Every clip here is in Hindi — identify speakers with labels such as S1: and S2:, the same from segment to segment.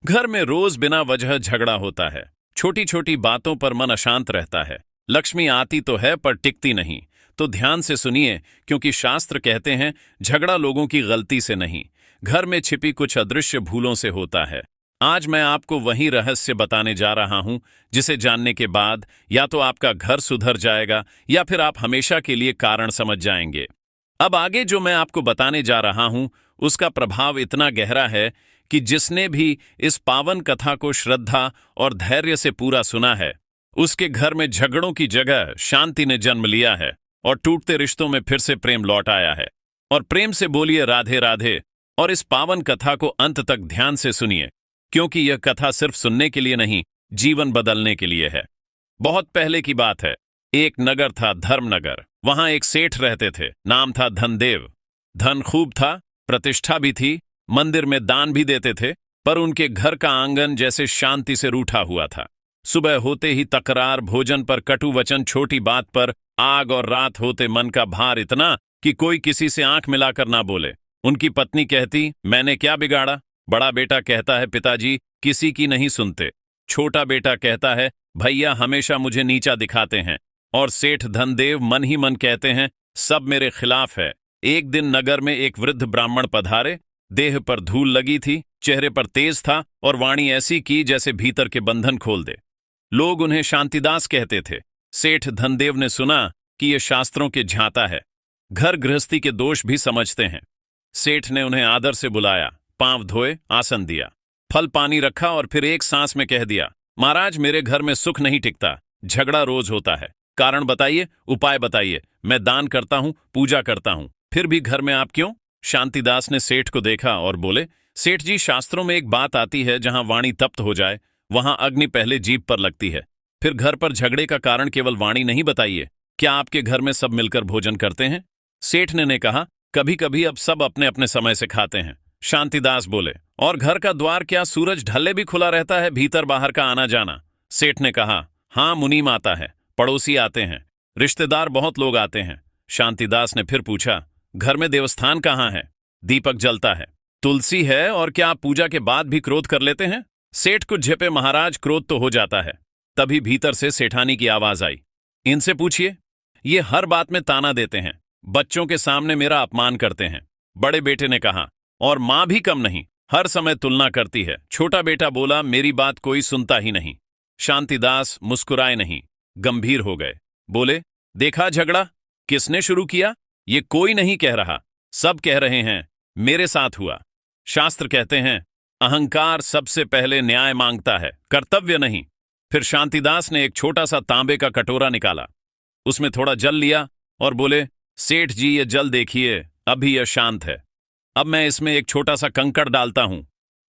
S1: घर में रोज बिना वजह झगड़ा होता है। छोटी छोटी बातों पर मन अशांत रहता है। लक्ष्मी आती तो है पर टिकती नहीं। तो ध्यान से सुनिए, क्योंकि शास्त्र कहते हैं झगड़ा लोगों की गलती से नहीं, घर में छिपी कुछ अदृश्य भूलों से होता है। आज मैं आपको वही रहस्य बताने जा रहा हूं जिसे जानने के बाद या तो आपका घर सुधर जाएगा या फिर आप हमेशा के लिए कारण समझ जाएंगे। अब आगे जो मैं आपको बताने जा रहा हूं उसका प्रभाव इतना गहरा है कि जिसने भी इस पावन कथा को श्रद्धा और धैर्य से पूरा सुना है, उसके घर में झगड़ों की जगह शांति ने जन्म लिया है और टूटते रिश्तों में फिर से प्रेम लौट आया है। और प्रेम से बोलिए राधे राधे। और इस पावन कथा को अंत तक ध्यान से सुनिए, क्योंकि यह कथा सिर्फ सुनने के लिए नहीं, जीवन बदलने के लिए है। बहुत पहले की बात है। एक नगर था, धर्मनगर। वहां एक सेठ रहते थे, नाम था धनदेव। धन खूब था, प्रतिष्ठा भी थी, मंदिर में दान भी देते थे, पर उनके घर का आंगन जैसे शांति से रूठा हुआ था। सुबह होते ही तकरार, भोजन पर कटु वचन, छोटी बात पर आग, और रात होते मन का भार इतना कि कोई किसी से आंख मिलाकर ना बोले। उनकी पत्नी कहती, मैंने क्या बिगाड़ा? बड़ा बेटा कहता है, पिताजी किसी की नहीं सुनते। छोटा बेटा कहता है, भैया हमेशा मुझे नीचा दिखाते हैं। और सेठ धनदेव मन ही मन कहते हैं, सब मेरे खिलाफ है। एक दिन नगर में एक वृद्ध ब्राह्मण पधारे। देह पर धूल लगी थी, चेहरे पर तेज था और वाणी ऐसी की जैसे भीतर के बंधन खोल दे। लोग उन्हें शांतिदास कहते थे। सेठ धनदेव ने सुना कि यह शास्त्रों के झांता है, घर गृहस्थी के दोष भी समझते हैं। सेठ ने उन्हें आदर से बुलाया, पांव धोए, आसन दिया, फल पानी रखा और फिर एक सांस में कह दिया, महाराज मेरे घर में सुख नहीं टिकता, झगड़ा रोज होता है। कारण बताइए, उपाय बताइए। मैं दान करता हूं, पूजा करता हूं, फिर भी घर में आप क्यों? शांतिदास ने सेठ को देखा और बोले, सेठ जी शास्त्रों में एक बात आती है, जहां वाणी तप्त हो जाए वहां अग्नि पहले जीभ पर लगती है। फिर घर पर झगड़े का कारण केवल वाणी नहीं बताइए। क्या आपके घर में सब मिलकर भोजन करते हैं? सेठ ने कहा, कभी कभी, अब सब अपने अपने समय से खाते हैं। शांतिदास बोले, और घर का द्वार क्या सूरज ढलने भी खुला रहता है, भीतर बाहर का आना जाना? सेठ ने कहा, हां, मुनीम आता है, पड़ोसी आते हैं, रिश्तेदार बहुत लोग आते हैं। शांतिदास ने फिर पूछा, घर में देवस्थान कहाँ है? दीपक जलता है, तुलसी है, और क्या आप पूजा के बाद भी क्रोध कर लेते हैं? सेठ कुछ झेपे, महाराज क्रोध तो हो जाता है। तभी भीतर से सेठानी की आवाज आई, इनसे पूछिए, ये हर बात में ताना देते हैं, बच्चों के सामने मेरा अपमान करते हैं। बड़े बेटे ने कहा, और मां भी कम नहीं, हर समय तुलना करती है। छोटा बेटा बोला, मेरी बात कोई सुनता ही नहीं। शांतिदास मुस्कुराए नहीं, गंभीर हो गए, बोले, देखा झगड़ा किसने शुरू किया? ये कोई नहीं कह रहा, सब कह रहे हैं मेरे साथ हुआ। शास्त्र कहते हैं अहंकार सबसे पहले न्याय मांगता है, कर्तव्य नहीं। फिर शांतिदास ने एक छोटा सा तांबे का कटोरा निकाला, उसमें थोड़ा जल लिया और बोले, सेठ जी ये जल देखिए, अभी यह शांत है। अब मैं इसमें एक छोटा सा कंकड़ डालता हूं।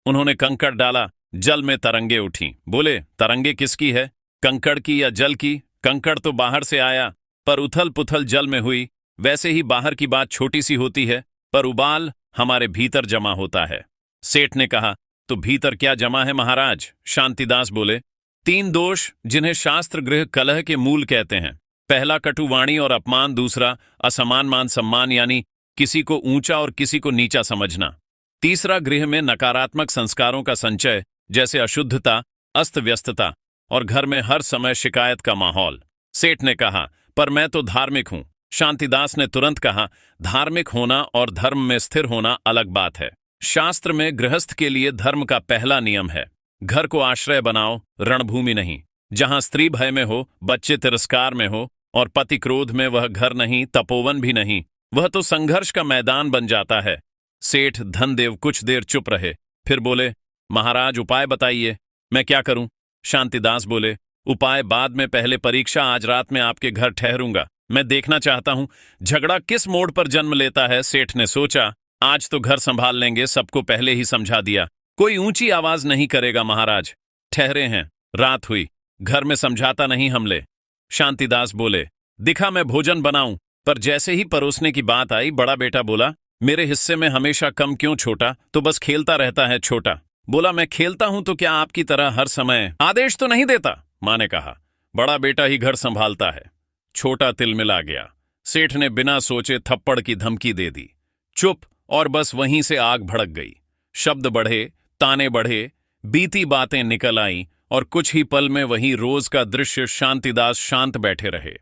S1: उन्होंने कंकड़ डाला, जल में तरंगे उठी। बोले, तरंगे किसकी है, कंकड़ की या जल की? कंकड़ तो बाहर से आया, पर उथल पुथल जल में हुई। वैसे ही बाहर की बात छोटी सी होती है, पर उबाल हमारे भीतर जमा होता है। सेठ ने कहा, तो भीतर क्या जमा है महाराज? शांतिदास बोले, 3 दोष जिन्हें शास्त्र गृह कलह के मूल कहते हैं। पहला कटुवाणी और अपमान, दूसरा असमान मान सम्मान, यानी किसी को ऊंचा और किसी को नीचा समझना। तीसरा गृह में नकारात्मक संस्कारों का संचय, जैसे अशुद्धता, अस्त व्यस्तता, और घर में हर समय शिकायत का माहौल। सेठ ने कहा, पर मैं तो धार्मिक हूं। शांतिदास ने तुरंत कहा, धार्मिक होना और धर्म में स्थिर होना अलग बात है। शास्त्र में गृहस्थ के लिए धर्म का पहला नियम है, घर को आश्रय बनाओ, रणभूमि नहीं। जहां स्त्री भय में हो, बच्चे तिरस्कार में हो और पति क्रोध में, वह घर नहीं, तपोवन भी नहीं, वह तो संघर्ष का मैदान बन जाता है। सेठ धनदेव कुछ देर चुप रहे, फिर बोले, महाराज उपाय बताइए, मैं क्या करूं? शांतिदास बोले, उपाय बाद में, पहले परीक्षा। आज रात में आपके घर ठहरूंगा, मैं देखना चाहता हूं झगड़ा किस मोड़ पर जन्म लेता है। सेठ ने सोचा, आज तो घर संभाल लेंगे, सबको पहले ही समझा दिया, कोई ऊंची आवाज नहीं करेगा महाराज। ठहरे हैं, रात हुई, घर में समझाता नहीं हमले। शांतिदास बोले, दिखा मैं भोजन बनाऊं, पर जैसे ही परोसने की बात आई, बड़ा बेटा बोला, मेरे हिस्से में हमेशा कम क्यों? छोटा तो बस खेलता रहता है। छोटा बोला, मैं खेलता हूं तो क्या आपकी तरह हर समय आदेश तो नहीं देता? मां ने कहा, बड़ा बेटा ही घर संभालता है। छोटा तिलमिला गया। सेठ ने बिना सोचे थप्पड़ की धमकी दे दी। चुप, और बस वहीं से आग भड़क गई। शब्द बढ़े, ताने बढ़े, बीती बातें निकल आईं और कुछ ही पल में वही रोज का दृश्य शांतिदास शांत बैठे रहे।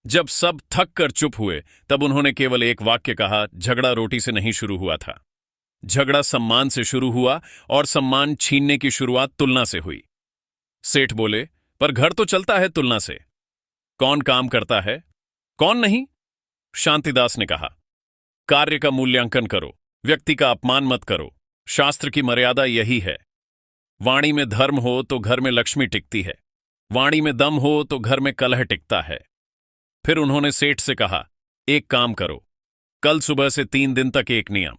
S1: जब सब थक कर चुप हुए तब उन्होंने केवल एक वाक्य कहा, झगड़ा रोटी से नहीं शुरू हुआ था। झगड़ा सम्मान से शुरू हुआ और सम्मान छीनने की शुरुआत तुलना से हुई। सेठ बोले, पर घर तो चलता है तुलना से। कौन काम करता है, कौन नहीं? शांतिदास ने कहा, कार्य का मूल्यांकन करो, व्यक्ति का अपमान मत करो। शास्त्र की मर्यादा यही है। वाणी में धर्म हो तो घर में लक्ष्मी टिकती है, वाणी में दम हो तो घर में कलह टिकता है। फिर उन्होंने सेठ से कहा, एक काम करो, कल सुबह से 3 दिन तक एक नियम,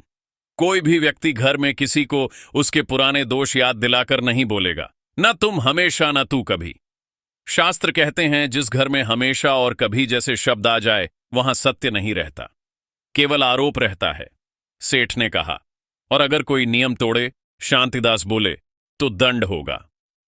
S1: कोई भी व्यक्ति घर में किसी को उसके पुराने दोष याद दिलाकर नहीं बोलेगा, न तुम हमेशा न तू कभी। शास्त्र कहते हैं जिस घर में हमेशा और कभी जैसे शब्द आ जाए वहां सत्य नहीं रहता, केवल आरोप रहता है। सेठ ने कहा, और अगर कोई नियम तोड़े, शांतिदास बोले, तो दंड होगा।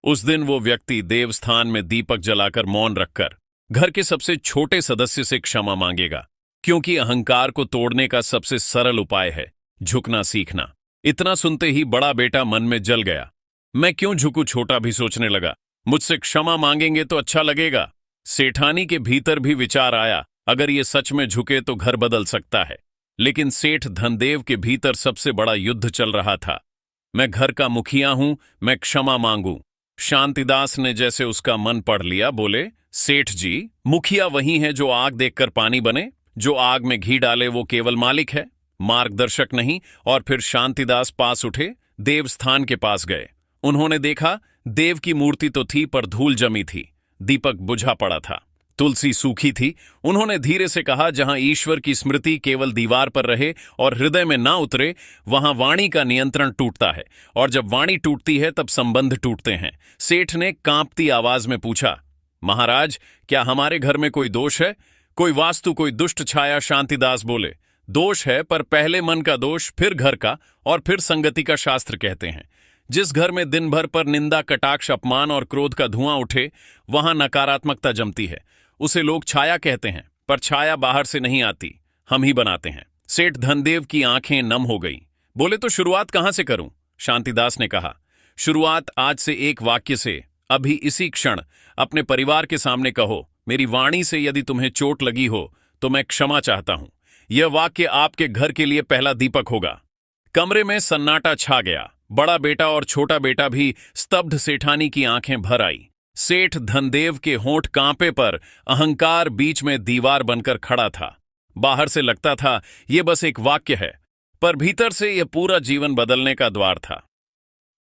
S1: उस दिन वो व्यक्ति देवस्थान में दीपक जलाकर मौन रखकर घर के सबसे छोटे सदस्य से क्षमा मांगेगा, क्योंकि अहंकार को तोड़ने का सबसे सरल उपाय है झुकना सीखना। इतना सुनते ही बड़ा बेटा मन में जल गया। मैं क्यों झुकूं, छोटा भी सोचने लगा, मुझसे क्षमा मांगेंगे तो अच्छा लगेगा। सेठानी के भीतर भी विचार आया, अगर ये सच में झुके तो घर बदल सकता है। लेकिन सेठ धनदेव के भीतर सबसे बड़ा युद्ध चल रहा था। मैं घर का मुखिया हूं, मैं क्षमा मांगूं। शांतिदास ने जैसे उसका मन पढ़ लिया, बोले, सेठ जी, मुखिया वही है जो आग देखकर पानी बने, जो आग में घी डाले वो केवल मालिक है, मार्गदर्शक नहीं। और फिर शांतिदास पास उठे, देवस्थान के पास गए। उन्होंने देखा देव की मूर्ति तो थी पर धूल जमी थी, दीपक बुझा पड़ा था, तुलसी सूखी थी। उन्होंने धीरे से कहा, जहां ईश्वर की स्मृति केवल दीवार पर रहे और हृदय में ना उतरे, वहां वाणी का नियंत्रण टूटता है, और जब वाणी टूटती है तब संबंध टूटते हैं। सेठ ने कांपती आवाज में पूछा, महाराज, क्या हमारे घर में कोई दोष है, कोई वास्तु, कोई दुष्ट छाया? शांतिदास बोले, दोष है, पर पहले मन का दोष, फिर घर का, और फिर संगति का शास्त्र कहते हैं। जिस घर में दिन भर पर निंदा, कटाक्ष, अपमान और क्रोध का धुआं उठे, वहां नकारात्मकता जमती है। उसे लोग छाया कहते हैं, पर छाया बाहर से नहीं आती, हम ही बनाते हैं। सेठ धनदेव की आंखें नम हो गईं। बोले, तो शुरुआत कहां से करूं? शांतिदास ने कहा, शुरुआत आज से एक वाक्य से, अभी इसी क्षण अपने परिवार के सामने कहो, मेरी वाणी से यदि तुम्हें चोट लगी हो तो मैं क्षमा चाहता हूं। यह वाक्य आपके घर के लिए पहला दीपक होगा। कमरे में सन्नाटा छा गया। बड़ा बेटा और छोटा बेटा भी स्तब्ध। सेठानी की आंखें भर आई। सेठ धनदेव के होंठ कांपे, पर अहंकार बीच में दीवार बनकर खड़ा था। बाहर से लगता था यह बस एक वाक्य है, पर भीतर से यह पूरा जीवन बदलने का द्वार था।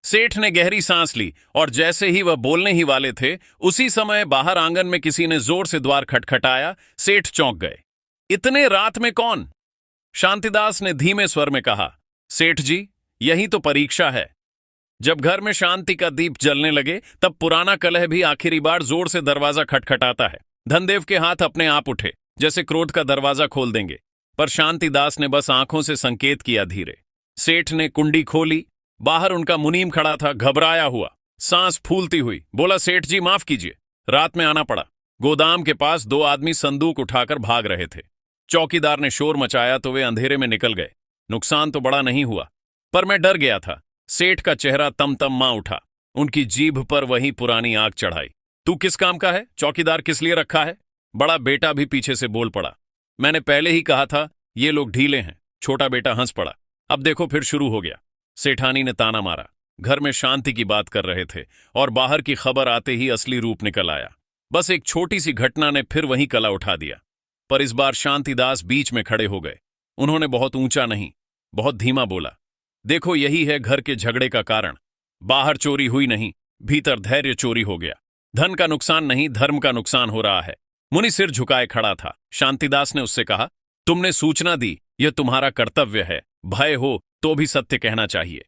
S1: सेठ ने गहरी सांस ली और जैसे ही वह बोलने ही वाले थे, उसी समय बाहर आंगन में किसी ने जोर से द्वार खटखटाया। सेठ चौंक गए। इतने रात में कौन? शांतिदास ने धीमे स्वर में कहा, सेठ जी, यही तो परीक्षा है। जब घर में शांति का दीप जलने लगे तब पुराना कलह भी आखिरी बार जोर से दरवाजा खटखटाता है। धनदेव के हाथ अपने आप उठे, जैसे क्रोध का दरवाजा खोल देंगे, पर शांतिदास ने बस आंखों से संकेत किया धीरे। सेठ ने कुंडी खोली। बाहर उनका मुनीम खड़ा था, घबराया हुआ, सांस फूलती हुई। बोला, सेठ जी माफ कीजिए, रात में आना पड़ा। गोदाम के पास 2 आदमी संदूक उठाकर भाग रहे थे। चौकीदार ने शोर मचाया तो वे अंधेरे में निकल गए। नुकसान तो बड़ा नहीं हुआ, पर मैं डर गया था। सेठ का चेहरा तम-तम उठा। उनकी जीभ पर वही पुरानी आग चढ़ाई। तू किस काम का है? चौकीदार किस लिए रखा है? बड़ा बेटा भी पीछे से बोल पड़ा, मैंने पहले ही कहा था ये लोग ढीले हैं। छोटा बेटा हंस पड़ा। अब देखो फिर शुरू हो गया। सेठानी ने ताना मारा। घर में शांति की बात कर रहे थे और बाहर की खबर आते ही असली रूप निकल आया। बस एक छोटी सी घटना ने फिर वही कला उठा दिया, पर इस बार शांतिदास बीच में खड़े हो गए। उन्होंने बहुत ऊंचा नहीं, बहुत धीमा बोला, देखो यही है घर के झगड़े का कारण। बाहर चोरी हुई नहीं, भीतर धैर्य चोरी हो गया। धन का नुकसान नहीं, धर्म का नुकसान हो रहा है। मुनि सिर झुकाए खड़ा था। शांतिदास ने उससे कहा, तुमने सूचना दी, यह तुम्हारा कर्तव्य है। भय हो तो भी सत्य कहना चाहिए।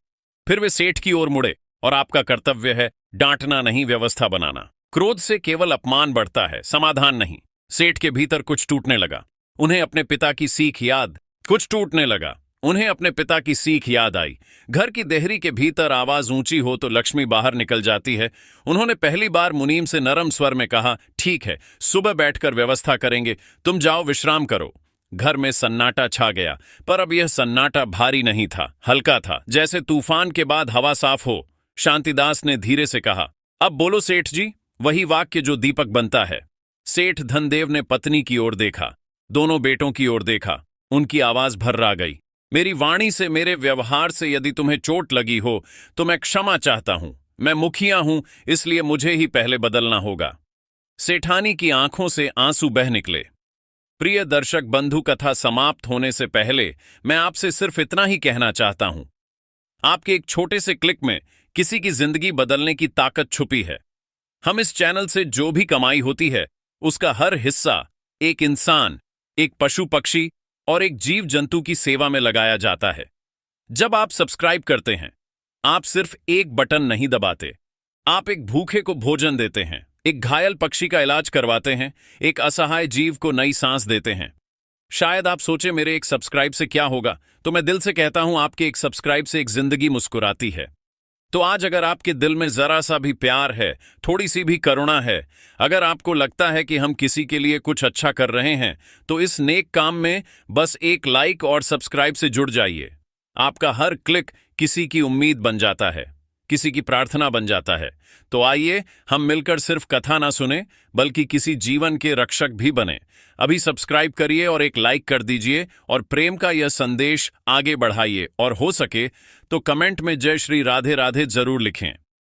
S1: फिर वे सेठ की ओर मुड़े, और आपका कर्तव्य है डांटना नहीं, व्यवस्था बनाना। क्रोध से केवल अपमान बढ़ता है, समाधान नहीं। सेठ के भीतर कुछ टूटने लगा। उन्हें अपने पिता की सीख याद आई। घर की देहरी के भीतर आवाज ऊंची हो तो लक्ष्मी बाहर निकल जाती है। उन्होंने पहली बार मुनीम से नरम स्वर में कहा, ठीक है, सुबह बैठकर व्यवस्था करेंगे, तुम जाओ विश्राम करो। घर में सन्नाटा छा गया, पर अब यह सन्नाटा भारी नहीं था, हल्का था, जैसे तूफान के बाद हवा साफ हो। शांतिदास ने धीरे से कहा, अब बोलो सेठ जी, वही वाक्य जो दीपक बनता है। सेठ धनदेव ने पत्नी की ओर देखा, दोनों बेटों की ओर देखा। उनकी आवाज भर्रा गई। मेरी वाणी से, मेरे व्यवहार से यदि तुम्हें चोट लगी हो तो मैं क्षमा चाहता हूं। मैं मुखिया हूं, इसलिए मुझे ही पहले बदलना होगा। सेठानी की आंखों से आंसू बह निकले। प्रिय दर्शक बंधु, कथा समाप्त होने से पहले मैं आपसे सिर्फ इतना ही कहना चाहता हूं। आपके एक छोटे से क्लिक में किसी की जिंदगी बदलने की ताकत छुपी है। हम इस चैनल से जो भी कमाई होती है उसका हर हिस्सा एक इंसान, एक पशु पक्षी और एक जीव जंतु की सेवा में लगाया जाता है। जब आप सब्सक्राइब करते हैं, आप सिर्फ एक बटन नहीं दबाते, आप एक भूखे को भोजन देते हैं, एक घायल पक्षी का इलाज करवाते हैं, एक असहाय जीव को नई सांस देते हैं। शायद आप सोचे मेरे एक सब्सक्राइब से क्या होगा, तो मैं दिल से कहता हूं आपके एक सब्सक्राइब से एक जिंदगी मुस्कुराती है। तो आज अगर आपके दिल में जरा सा भी प्यार है, थोड़ी सी भी करुणा है, अगर आपको लगता है कि हम किसी के लिए कुछ अच्छा कर रहे हैं, तो इस नेक काम में बस एक लाइक और सब्सक्राइब से जुड़ जाइए। आपका हर क्लिक किसी की उम्मीद बन जाता है, किसी की प्रार्थना बन जाता है। तो आइए हम मिलकर सिर्फ कथा ना सुने, बल्कि किसी जीवन के रक्षक भी बने। अभी सब्सक्राइब करिए और एक लाइक कर दीजिए और प्रेम का यह संदेश आगे बढ़ाइए, और हो सके तो कमेंट में जय श्री राधे राधे जरूर लिखें।